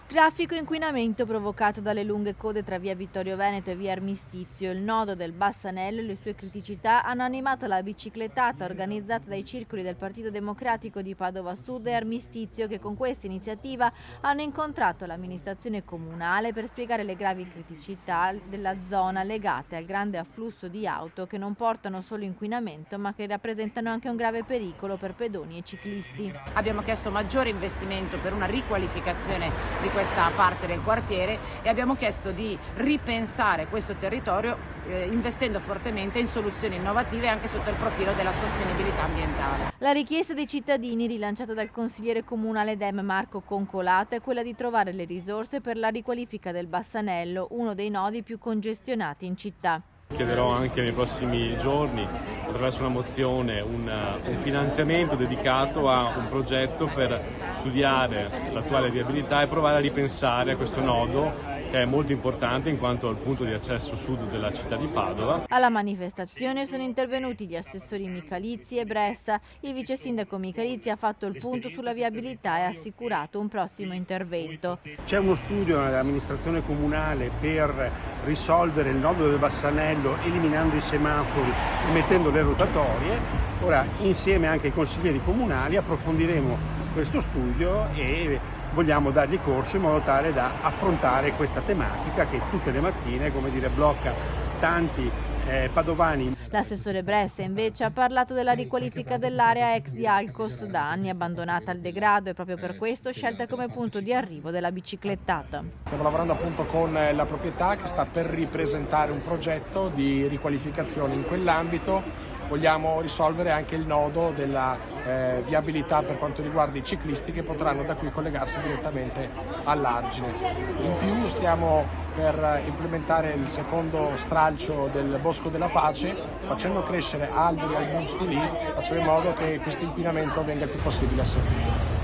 Traffico e inquinamento provocato dalle lunghe code tra via Vittorio Veneto e via Armistizio. Il nodo del Bassanello e le sue criticità hanno animato la biciclettata organizzata dai circoli del Partito Democratico di Padova Sud e Armistizio, che con questa iniziativa hanno incontrato l'amministrazione comunale per spiegare le gravi criticità della zona legate al grande afflusso di auto che non portano solo inquinamento ma che rappresentano anche un grave pericolo per pedoni e ciclisti. Abbiamo chiesto maggiore investimento per una riqualificazione di questa parte del quartiere e abbiamo chiesto di ripensare questo territorio investendo fortemente in soluzioni innovative anche sotto il profilo della sostenibilità ambientale. La richiesta dei cittadini, rilanciata dal consigliere comunale Dem Marco Concolato, è quella di trovare le risorse per la riqualifica del Bassanello, uno dei nodi più congestionati in città. Chiederò anche nei prossimi giorni, attraverso una mozione, un finanziamento dedicato a un progetto per studiare l'attuale viabilità e provare a ripensare a questo nodo, che è molto importante in quanto al punto di accesso sud della città di Padova. Alla manifestazione sono intervenuti gli assessori Michalizzi e Bressa. Il vice sindaco Michalizzi ha fatto il punto sulla viabilità e ha assicurato un prossimo intervento. C'è uno studio nell'amministrazione comunale per risolvere il nodo del Bassanello eliminando i semafori e mettendo le rotatorie. Ora, insieme anche ai consiglieri comunali, approfondiremo questo studio e vogliamo dargli corso in modo tale da affrontare questa tematica che tutte le mattine, come dire, blocca tanti padovani. L'assessore Bressa invece ha parlato della riqualifica dell'area ex di Alcos, da anni abbandonata al degrado e proprio per questo scelta come punto di arrivo della biciclettata. Stiamo lavorando appunto con la proprietà che sta per ripresentare un progetto di riqualificazione in quell'ambito. Vogliamo risolvere anche il nodo della viabilità per quanto riguarda i ciclisti che potranno da qui collegarsi direttamente all'argine. In più stiamo per implementare il secondo stralcio del Bosco della Pace, facendo crescere alberi e arbusti lì, facendo in modo che questo inquinamento venga il più possibile assorbito.